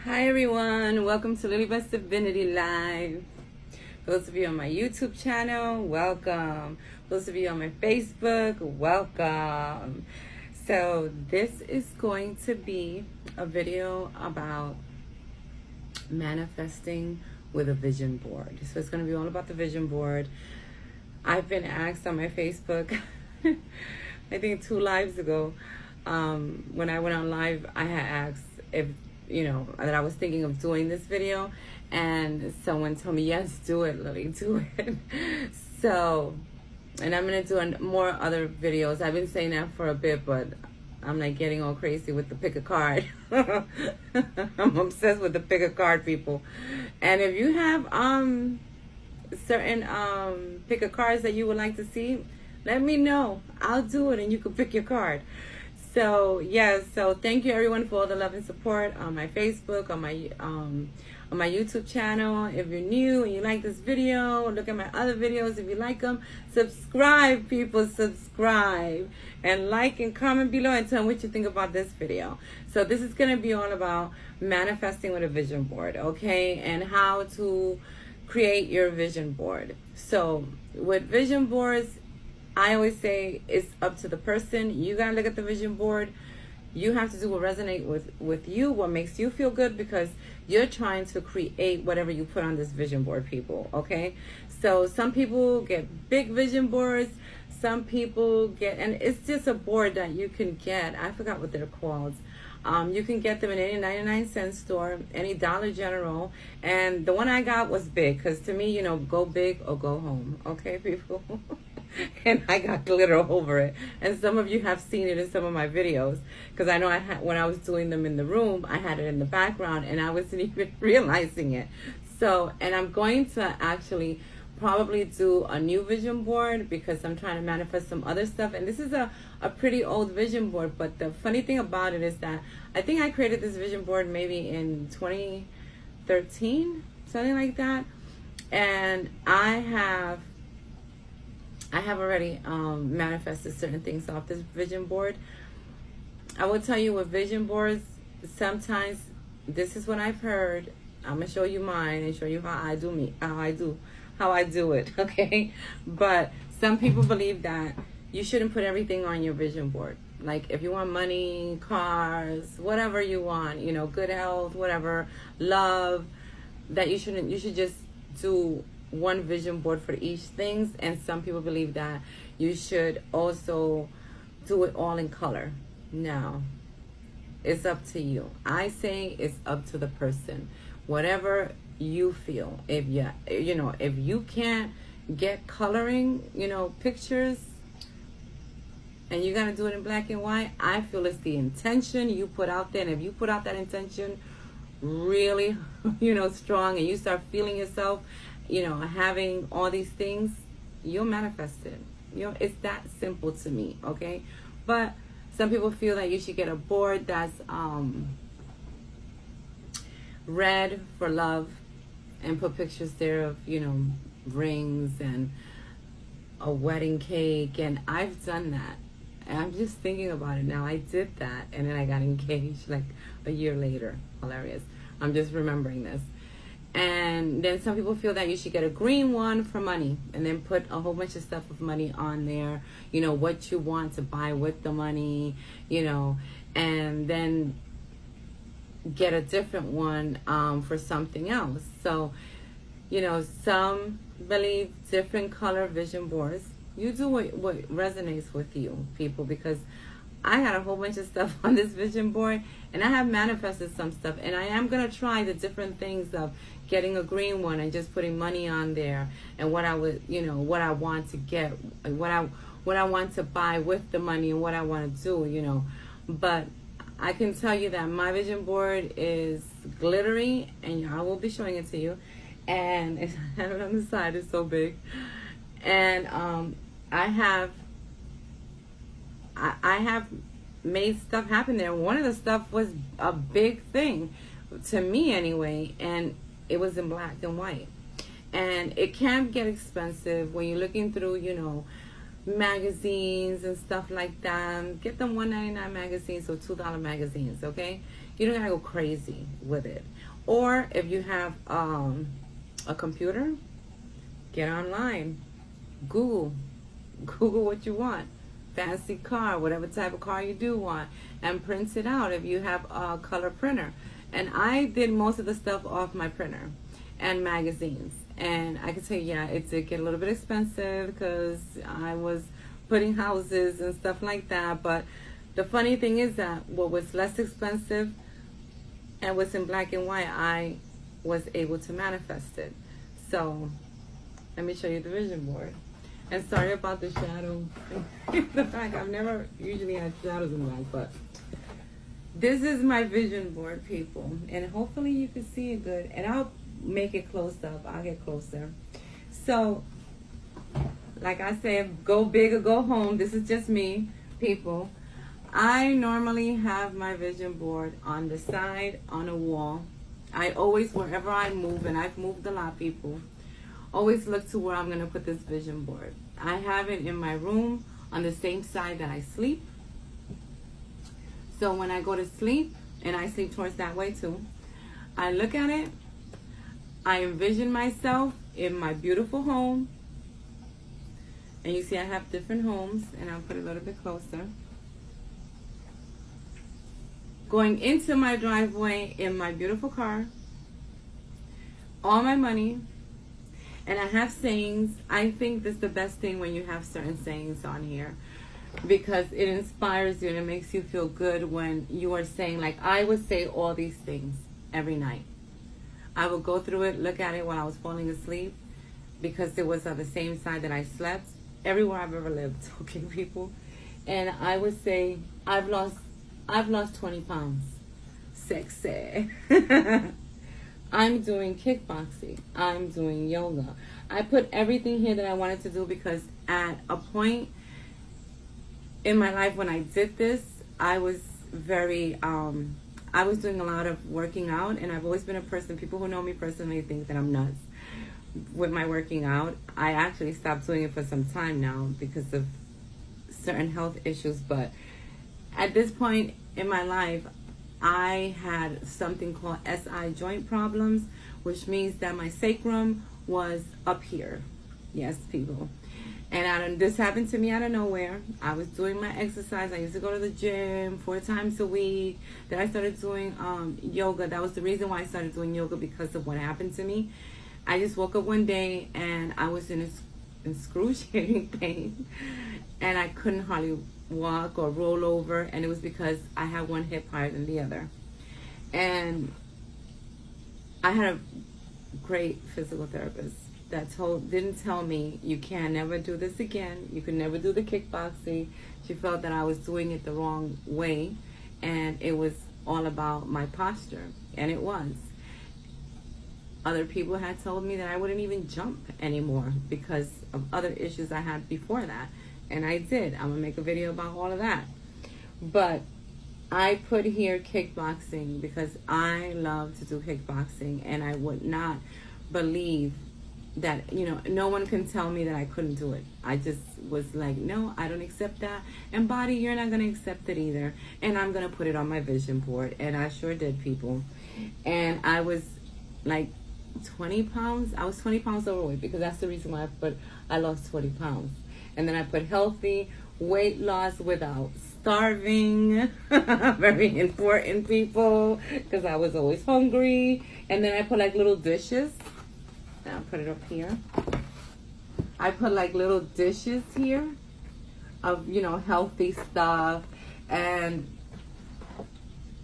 Hi everyone, welcome to Lily Best Divinity Live. Those of you on my YouTube channel, welcome. Those of you on my Facebook, welcome. So this is going to be a video about manifesting with a vision board. So it's going to be all about the vision board. I've been asked on my Facebook, I think 2 lives ago, when I went on live, I had asked if that I was thinking of doing this video, and someone told me, yes, do it, Lily, do it. So, and I'm gonna do more other videos. I've been saying that for a bit, but I'm like getting all crazy with the pick a card. I'm obsessed with the pick a card, people. And if you have certain pick a cards that you would like to see, let me know. I'll do it and you can pick your card. So yes, so thank you everyone for all the love and support on my Facebook, on my YouTube channel. If you're new and you like this video, look at my other videos. If you like them, subscribe, people, subscribe, and like and comment below and tell me what you think about this video. So this is gonna be all about manifesting with a vision board, okay, and how to create your vision board. So with vision boards, I always say it's up to the person. You gotta look at the vision board. You have to do what resonates with you, what makes you feel good, because you're trying to create whatever you put on this vision board, people, okay? So some people get big vision boards, some people get, and it's just a board that you can get. I forgot what they're called. You can get them in any 99-cent store, any Dollar General, and the one I got was big, because to me, go big or go home, okay, people? And I got glitter over it, and some of you have seen it in some of my videos, because I know when I was doing them in the room, I had it in the background and I wasn't even realizing it. So, and I'm going to actually probably do a new vision board, because I'm trying to manifest some other stuff, and this is a pretty old vision board. But the funny thing about it is that I think I created this vision board maybe in 2013, something like that, and I have already manifested certain things off this vision board. I will tell you, with vision boards, sometimes this is what I've heard. I'm gonna show you mine and show you how I do it, okay? But some people believe that you shouldn't put everything on your vision board. Like if you want money, cars, whatever you want, good health, whatever, love, that you should just do one vision board for each things. And some people believe that you should also do it all in color. Now, it's up to you. I say it's up to the person. Whatever you feel. If you can't get coloring, pictures, and you're gonna do it in black and white, I feel it's the intention you put out there. And if you put out that intention really, strong, and you start feeling yourself, having all these things, you'll manifest it. It's that simple to me, okay? But some people feel that you should get a board that's red for love, and put pictures there of, rings and a wedding cake. And I've done that. And I'm just thinking about it now. I did that, and then I got engaged like a year later. Hilarious. I'm just remembering this. And then some people feel that you should get a green one for money, and then put a whole bunch of stuff with money on there, what you want to buy with the money, and then get a different one for something else. So, some believe different color vision boards. You do what resonates with you, people, because I had a whole bunch of stuff on this vision board, and I have manifested some stuff, and I am going to try the different things of getting a green one and just putting money on there, and what I would, what I want to get, what I want to buy with the money, and what I want to do, But I can tell you that my vision board is glittery, and I will be showing it to you, and it's on the side, it's so big, and I have made stuff happen there. One of the stuff was a big thing to me anyway, and it was in black and white. And it can get expensive when you're looking through, magazines and stuff like that. Get them $1.99 magazines or $2 magazines, okay? You don't gotta go crazy with it. Or if you have a computer, get online, Google what you want, fancy car, whatever type of car you do want, and print it out if you have a color printer. And I did most of the stuff off my printer and magazines. And I can tell you, yeah, it did get a little bit expensive because I was putting houses and stuff like that. But the funny thing is that what was less expensive and what's in black and white, I was able to manifest it. So let me show you the vision board. And sorry about the shadow. The fact I've never usually had shadows in black, but this is my vision board, people. And hopefully you can see it good. And I'll make it close up. I'll get closer. So, like I said, go big or go home. This is just me, people. I normally have my vision board on the side, on a wall. I always, wherever I move, and I've moved a lot, people, always look to where I'm going to put this vision board. I have it in my room on the same side that I sleep. So when I go to sleep, and I sleep towards that way too, I look at it, I envision myself in my beautiful home. And you see I have different homes, and I'll put it a little bit closer. Going into my driveway in my beautiful car, all my money, and I have sayings. I think this is the best thing when you have certain sayings on here, because it inspires you and it makes you feel good when you are saying, like I would say all these things every night. I would go through it, look at it while I was falling asleep, because it was on the same side that I slept, everywhere I've ever lived, okay, people? And I would say, I've lost 20 pounds. Sexy. I'm doing kickboxing. I'm doing yoga. I put everything here that I wanted to do because at a point in my life when I did this, I was very, I was doing a lot of working out, and I've always been a person, people who know me personally think that I'm nuts with my working out. I actually stopped doing it for some time now because of certain health issues, but at this point in my life, I had something called SI joint problems, which means that my sacrum was up here. Yes, people. And this happened to me out of nowhere. I was doing my exercise. I used to go to the gym 4 times a week. Then I started doing yoga. That was the reason why I started doing yoga, because of what happened to me. I just woke up one day and I was in excruciating pain, and I couldn't hardly walk or roll over, and it was because I had one hip higher than the other. And I had a great physical therapist that didn't tell me, you can never do this again, you can never do the kickboxing. She felt that I was doing it the wrong way, and it was all about my posture, and it was. Other people had told me that I wouldn't even jump anymore because of other issues I had before that. And I did. I'm going to make a video about all of that. But I put here kickboxing because I love to do kickboxing, and I would not believe that, no one can tell me that I couldn't do it. I just was like, no, I don't accept that. And body, you're not going to accept it either. And I'm going to put it on my vision board. And I sure did, people. And I was like 20 pounds. I was 20 pounds overweight, because that's the reason why I lost 20 pounds. And then I put healthy weight loss without starving. Very important, people, because I was always hungry. And then I put like little dishes. And I'll put it up here. I put like little dishes here of, healthy stuff. And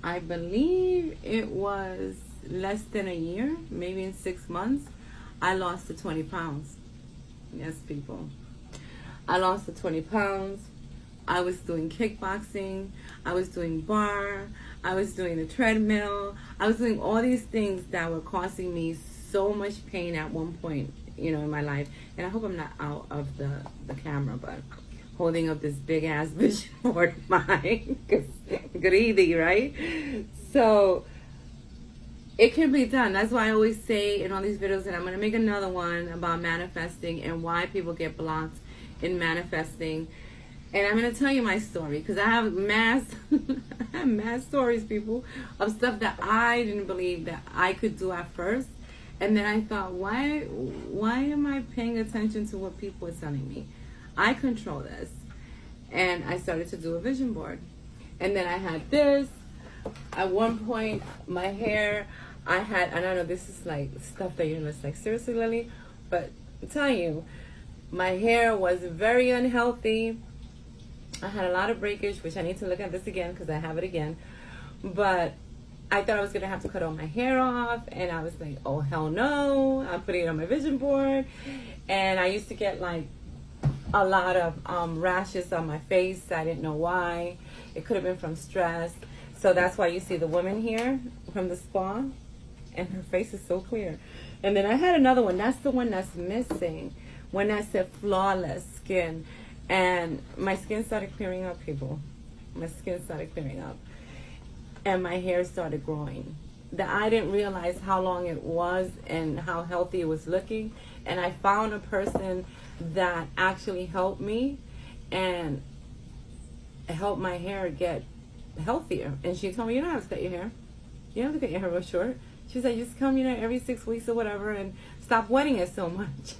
I believe it was less than a year, maybe in 6 months, I lost the 20 pounds. Yes, people. I lost the 20 pounds. I was doing kickboxing. I was doing bar. I was doing the treadmill. I was doing all these things that were causing me so much pain at one point, in my life. And I hope I'm not out of the camera, but holding up this big ass vision board of mine. Because greedy, right? So it can be done. That's why I always say in all these videos, and I'm going to make another one about manifesting and why people get blocked in manifesting. And I'm going to tell you my story because I have mass, I have mass stories, people, of stuff that I didn't believe that I could do at first. And then I thought, why am I paying attention to what people are telling me? I control this. And I started to do a vision board. And then I had this. At one point, my hair, I don't know, this is like stuff that you're just like, seriously, Lily? But I'm telling you, my hair was very unhealthy. I had a lot of breakage, which I need to look at this again because I have it again. But I thought I was going to have to cut all my hair off. And I was like, oh, hell no. I'm putting it on my vision board. And I used to get like a lot of rashes on my face. I didn't know why. It could have been from stress. So that's why you see the woman here from the spa. And her face is so clear. And then I had another one. That's the one that's missing. When I said flawless skin. And my skin started clearing up, people. My skin started clearing up. And my hair started growing. That I didn't realize how long it was and how healthy it was looking. And I found a person that actually helped me and helped my hair get healthier. And she told me, you don't have to cut your hair. You don't have to cut your hair real short. She said, just come, every 6 weeks or whatever and stop wetting it so much.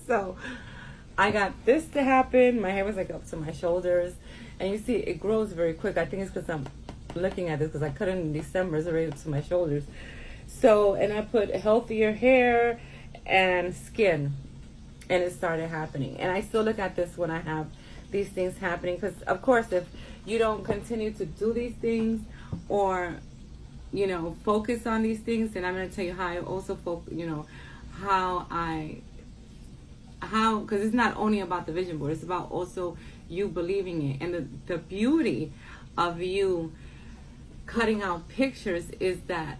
So I got this to happen. My hair was like up to my shoulders. And you see, it grows very quick. I think it's because I'm looking at this because I cut it in December. It's already up to my shoulders. So, and I put healthier hair and skin. And it started happening. And I still look at this when I have these things happening. Because, of course, if you don't continue to do these things or, focus on these things, then I'm going to tell you how I also focus, because it's not only about the vision board, it's about also you believing it. And the beauty of you cutting out pictures is that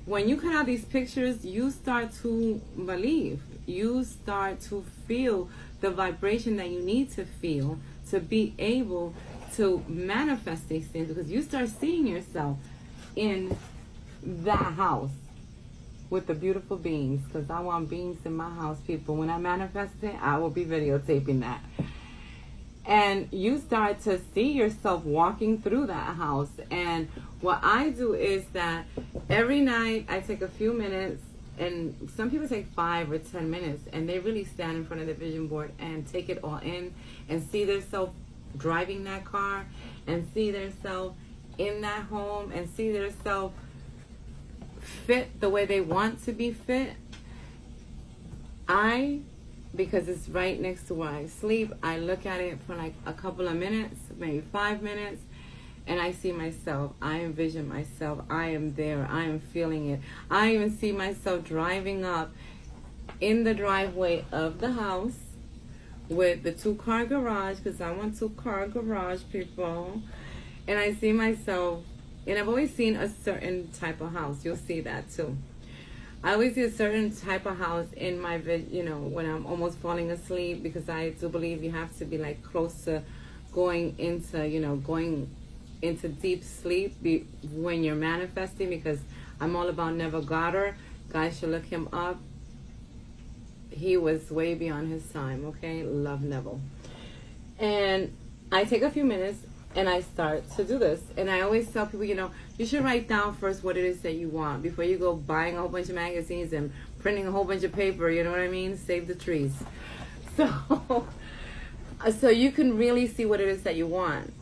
when you cut out these pictures, you start to believe. You start to feel the vibration that you need to feel to be able to manifest these things, because you start seeing yourself in that house with the beautiful beings, because I want beings in my house, people. When I manifest it, I will be videotaping that. And you start to see yourself walking through that house. And what I do is that every night I take a few minutes, and some people take 5 or 10 minutes, and they really stand in front of the vision board and take it all in and see themselves driving that car and see themselves in that home and see themselves fit the way they want to be fit. Because it's right next to where I sleep, I look at it for like a couple of minutes, maybe 5 minutes, and I see myself. I envision myself. I am there. I am feeling it. I even see myself driving up in the driveway of the house with the 2-car garage, because I want 2-car garage, people. And I see myself, and I've always seen a certain type of house. You'll see that too. I always see a certain type of house in my, when I'm almost falling asleep, because I do believe you have to be like close to going into deep sleep when you're manifesting, because I'm all about Neville Goddard. Guys should look him up. He was way beyond his time, okay? Love Neville. And I take a few minutes and I start to do this. And I always tell people, you should write down first what it is that you want before you go buying a whole bunch of magazines and printing a whole bunch of paper, you know what I mean? Save the trees. So you can really see what it is that you want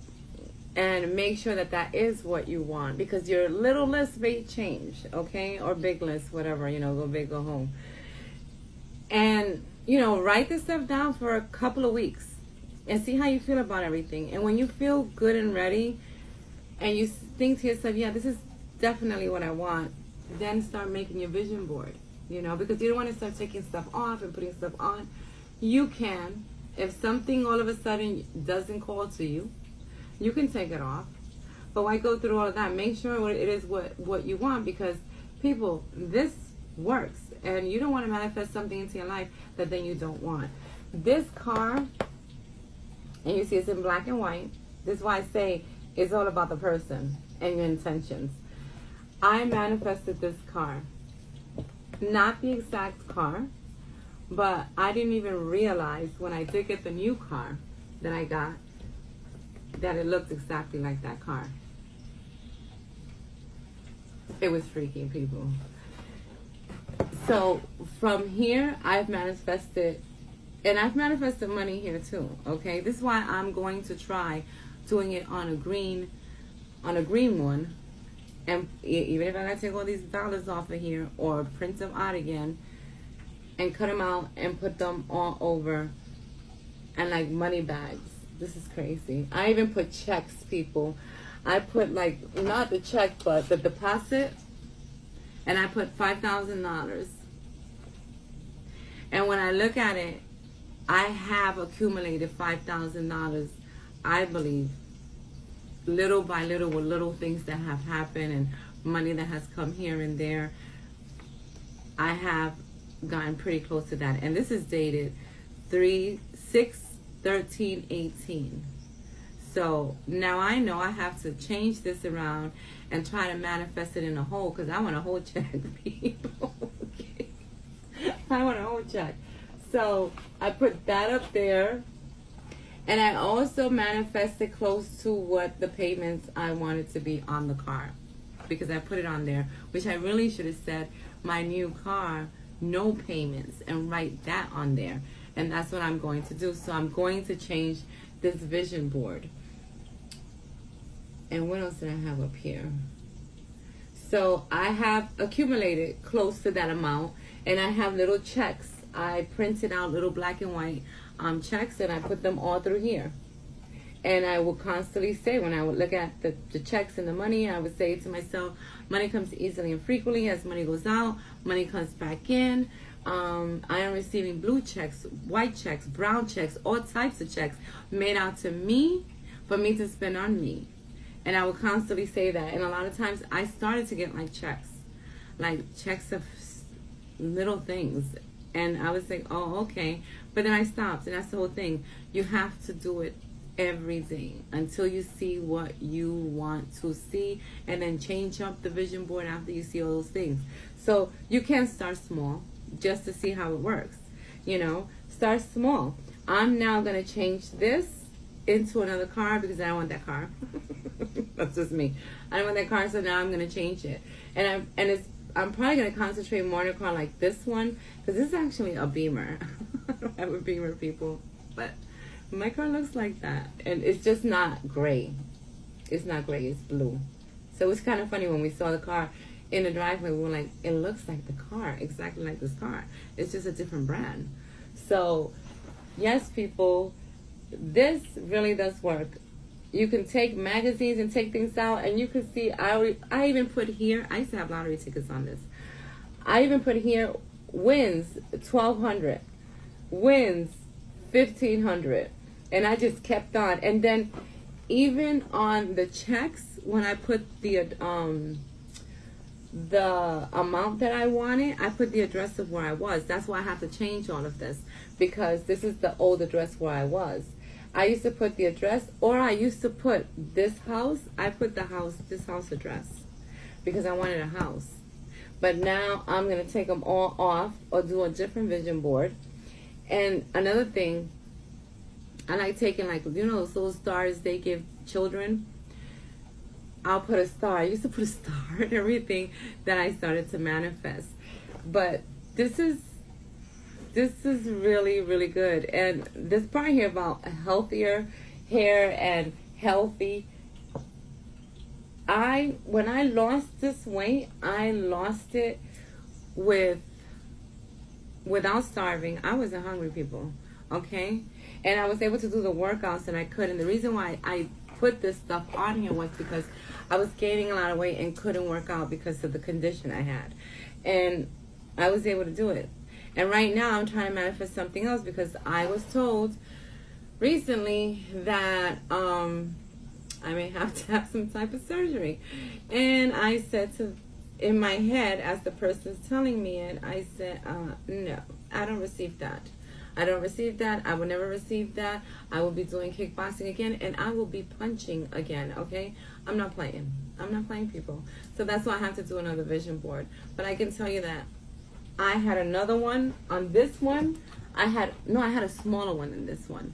and make sure that that is what you want, because your little list may change, okay? Or big list, whatever, go big, go home. And, write this stuff down for a couple of weeks and see how you feel about everything. And when you feel good and ready and you think to yourself, yeah, this is definitely what I want, then start making your vision board, because you don't want to start taking stuff off and putting stuff on. You can. If something all of a sudden doesn't call to you, you can take it off. But why go through all of that? Make sure it is what you want, because people, this works. And you don't want to manifest something into your life that then you don't want. This car, and you see it's in black and white. This is why I say it's all about the person and your intentions. I manifested this car. Not the exact car, but I didn't even realize when I did get the new car that I got that it looked exactly like that car. It was freaky, people. So from here, I've manifested, and I've manifested money here too. Okay, this is why I'm going to try doing it on a green one, and even if I gotta take all these dollars off of here or print them out again and cut them out and put them all over and like money bags. This is crazy. I even put checks, people. I put like, not the check, but the deposit, and I put $5,000. And when I look at it, I have accumulated $5,000, I believe, little by little, with little things that have happened and money that has come here and there. I have gotten pretty close to that. And this is dated 3/6/13/18. So now I know I have to change this around and try to manifest it in a whole, because I want a whole check, people. Okay. I want a whole check. So I put that up there. And I also manifested close to what the payments I wanted to be on the car, because I put it on there, which I really should have said my new car, no payments, and write that on there. And that's what I'm going to do. So I'm going to change this vision board. And what else did I have up here? So I have accumulated close to that amount, and I have little checks. I printed out little black and white checks, and I put them all through here. And I will constantly say, when I would look at the checks and the money, I would say to myself, money comes easily and frequently. As money goes out, money comes back in. I am receiving blue checks, white checks, brown checks, all types of checks made out to me for me to spend on me. And I would constantly say that. And a lot of times I started to get like checks of little things. And I was like, oh, okay. But then I stopped, and that's the whole thing. You have to do it every day until you see what you want to see, and then change up the vision board after you see all those things. So you can start small just to see how it works. You know, start small. I'm now going to change this into another car because I don't want that car. That's just me. I don't want that car, so now I'm going to change it. And I'm probably going to concentrate more on a car like this one, because this is actually a Beamer. I don't have a Beamer, people, but my car looks like that. And it's just not gray. It's not gray, it's blue. So it's kind of funny, when we saw the car in the driveway, we were like, it looks like the car, exactly like this car. It's just a different brand. So, yes, people, this really does work. You can take magazines and take things out, and you can see, I even put here, I used to have lottery tickets on this. I even put here, wins 1,200, wins 1,500, and I just kept on. And then even on the checks, when I put the amount that I wanted, I put the address of where I was. That's why I have to change all of this, because this is the old address where I was. I used to put the address, or I used to put this house. I put this house address, because I wanted a house. But now I'm going to take them all off, or do a different vision board. And another thing, I like taking, like, you know, those little stars they give children. I'll put a star. I used to put a star and everything that I started to manifest. But this is really, really good. And this part here about healthier hair and healthy. When I lost this weight, I lost it without starving. I wasn't hungry, people. Okay? And I was able to do the workouts that I could. And the reason why I put this stuff on here was because I was gaining a lot of weight and couldn't work out because of the condition I had. And I was able to do it. And right now I'm trying to manifest something else, because I was told recently that I may have to have some type of surgery. And I said in my head, as the person's telling me it, I said, no, I don't receive that. I don't receive that. I will never receive that. I will be doing kickboxing again, and I will be punching again, okay? I'm not playing. I'm not playing, people. So that's why I have to do another vision board. But I can tell you that I had another one on this one. I had a smaller one than this one.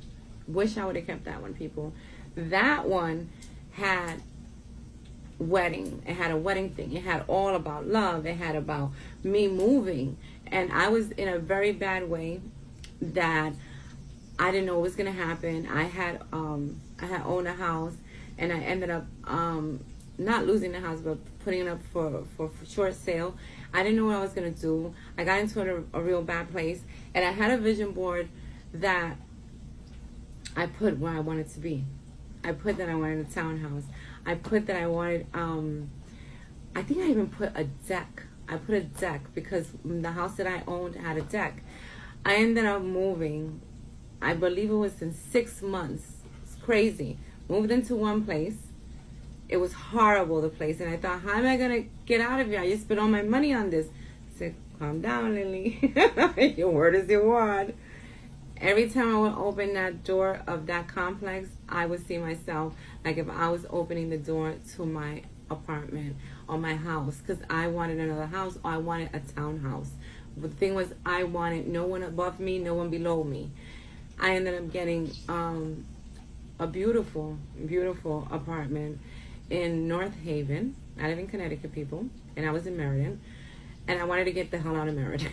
Wish I would have kept that one, people. That one had wedding. It had a wedding thing. It had all about love. It had about me moving. And I was in a very bad way that I didn't know what was going to happen. I had owned a house, and I ended up not losing the house, but putting it up for short sale. I didn't know what I was going to do. I got into a real bad place, and I had a vision board that I put where I wanted to be. I put that I wanted a townhouse. I put that I wanted, I think I even put a deck. I put a deck because the house that I owned had a deck. I ended up moving, I believe it was in 6 months. It's crazy. Moved into one place. It was horrible, the place. And I thought, how am I going to get out of here? I just spent all my money on this. I said, calm down, Lily. Your word is your word. Every time I would open that door of that complex, I would see myself like if I was opening the door to my apartment or my house, because I wanted another house or I wanted a townhouse. But the thing was, I wanted no one above me, no one below me. I ended up getting a beautiful, beautiful apartment in North Haven. I live in Connecticut, people, and I was in Meriden, and I wanted to get the hell out of Meriden.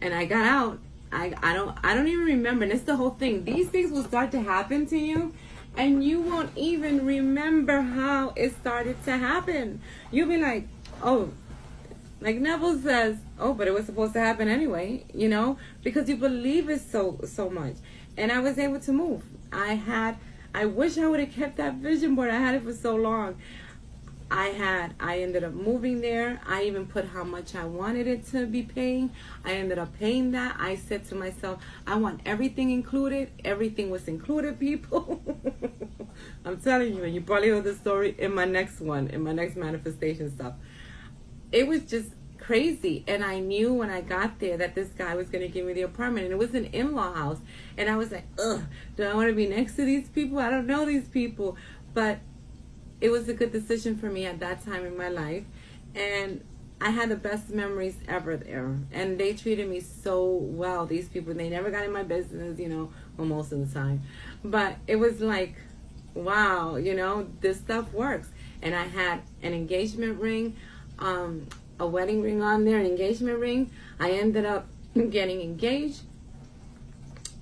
And I got out. I don't even remember. And it's the whole thing. These things will start to happen to you, and you won't even remember how it started to happen. You'll be like, oh, like Neville says, oh, but it was supposed to happen anyway, you know, because you believe it so much. And I was able to move. I wish I would have kept that vision board. I had it for so long. I ended up moving there. I even put how much I wanted it to be paying. I ended up paying that. I said to myself, I want everything included. Everything was included, people. I'm telling you, and you probably heard the story in my next one, in my next manifestation stuff. It was just crazy. And I knew when I got there that this guy was going to give me the apartment. And it was an in-law house. And I was like, ugh, do I want to be next to these people? I don't know these people. But it was a good decision for me at that time in my life. And I had the best memories ever there. And they treated me so well, these people. They never got in my business, you know, well, most of the time. But it was like, wow, you know, this stuff works. And I had an engagement ring, a wedding ring on there, an engagement ring. I ended up getting engaged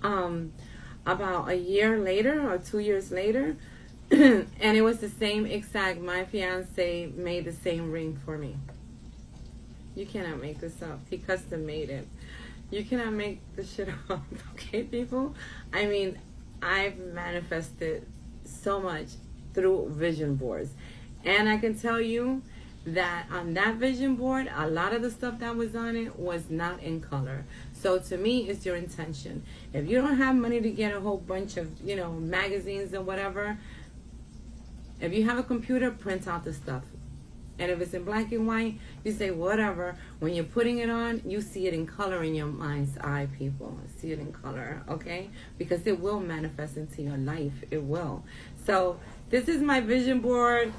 about a year later or 2 years later. And it was the same exact, my fiance made the same ring for me. You cannot make this up. He custom made it. You cannot make this shit up, okay, people? I mean, I've manifested so much through vision boards. And I can tell you that on that vision board, a lot of the stuff that was on it was not in color. So to me, it's your intention. If you don't have money to get a whole bunch of, you know, magazines and whatever, if you have a computer, print out the stuff. And if it's in black and white, you say whatever. When you're putting it on, you see it in color in your mind's eye, people. See it in color, okay? Because it will manifest into your life. It will. So this is my vision board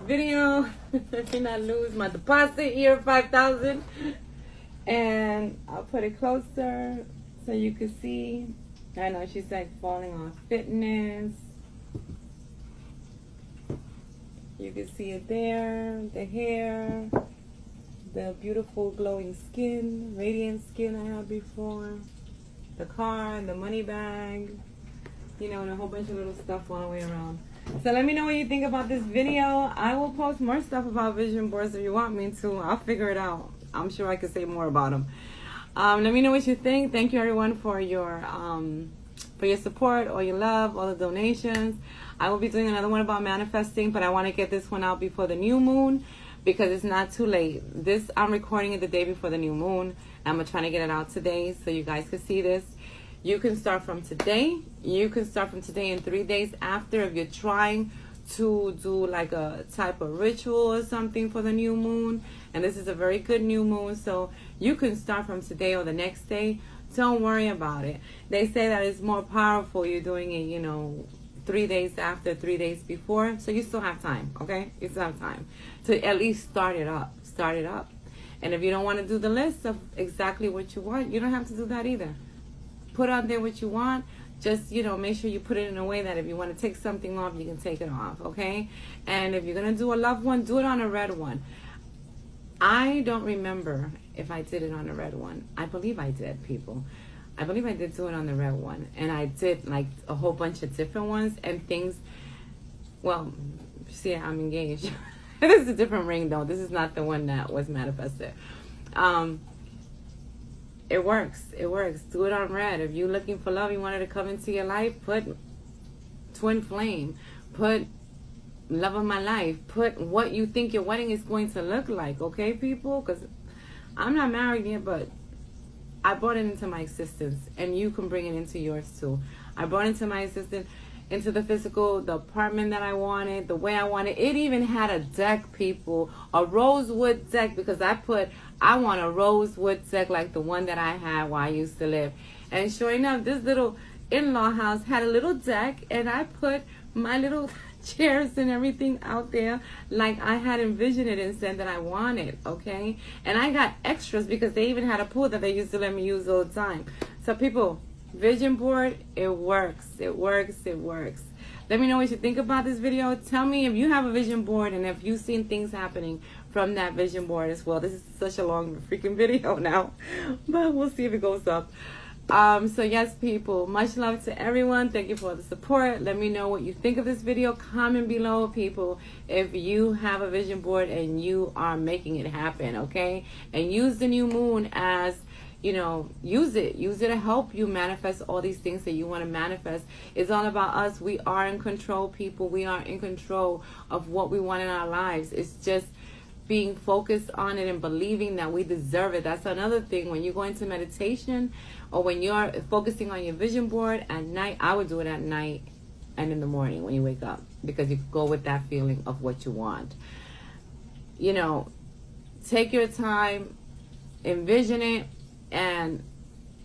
video. Let me not lose my deposit here, $5,000. And I'll put it closer so you can see. I know she's like falling off fitness. You can see it there, the hair, the beautiful glowing skin, radiant skin I had before, the car, the money bag, you know, and a whole bunch of little stuff all the way around. So let me know what you think about this video. I will post more stuff about vision boards if you want me to. I'll figure it out. I'm sure I could say more about them. Let me know what you think. Thank you everyone for your support, all your love, all the donations. I will be doing another one about manifesting, but I want to get this one out before the new moon because it's not too late. This, I'm recording it the day before the new moon. I'm trying to get it out today so you guys can see this. You can start from today. You can start from today and 3 days after if you're trying to do like a type of ritual or something for the new moon. And this is a very good new moon, so you can start from today or the next day. Don't worry about it. They say that it's more powerful you're doing it, you know, 3 days after, 3 days before. So you still have time, okay? You still have time to at least start it up. Start it up. And if you don't want to do the list of exactly what you want, you don't have to do that either. Put out there what you want. just, make sure you put it in a way that if you want to take something off, you can take it off, okay? And if you're going to do a loved one, do it on a red one. I don't remember if I did it on a red one. I believe I did, people. I believe I did do it on the red one. And I did like a whole bunch of different ones and things. Well, see, I'm engaged. This is a different ring, though. This is not the one that was manifested. It works. It works. Do it on red. If you're looking for love, you wanted to come into your life, put twin flame. Put love of my life. Put what you think your wedding is going to look like, okay, people? Because I'm not married yet, but I brought it into my existence, and you can bring it into yours too. I brought it into my existence, into the physical, the apartment that I wanted, the way I wanted. It even had a deck, people, a rosewood deck, because I want a rosewood deck like the one that I had while I used to live. And sure enough, this little in-law house had a little deck, and I put my little chairs and everything out there like I had envisioned it and said that I wanted, okay? And I got extras because they even had a pool that they used to let me use all the time. So people, vision board, it works. It works. It works. Let me know what you think about this video. Tell me if you have a vision board and if you've seen things happening from that vision board as well. This is such a long freaking video now, but we'll see if it goes up. So yes, people, much love to everyone. Thank you for the support. Let me know what you think of this video. Comment below, people, if you have a vision board and you are making it happen, okay? And use the new moon as, use it to help you manifest all these things that you want to manifest. It's all about us. We are in control, people. We are in control of what we want in our lives. It's just being focused on it and believing that we deserve it. That's another thing. When you go into meditation or when you're focusing on your vision board at night, I would do it at night and in the morning when you wake up, because you go with that feeling of what you want. Take your time, envision it, and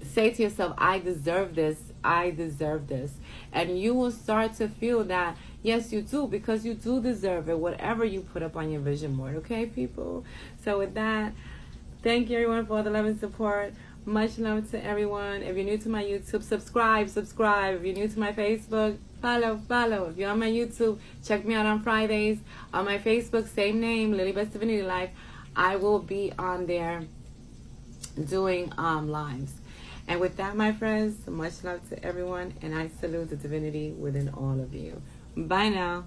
say to yourself, I deserve this. I deserve this. And you will start to feel that, yes, you do, because you do deserve it, whatever you put up on your vision board, okay, people? So with that, thank you, everyone, for all the love and support. Much love to everyone. If you're new to my YouTube, subscribe. If you're new to my Facebook, follow. If you're on my YouTube, check me out on Fridays. On my Facebook, same name, Lily Best Divinity Life. I will be on there doing lives. And with that, my friends, much love to everyone, and I salute the divinity within all of you. Bye now.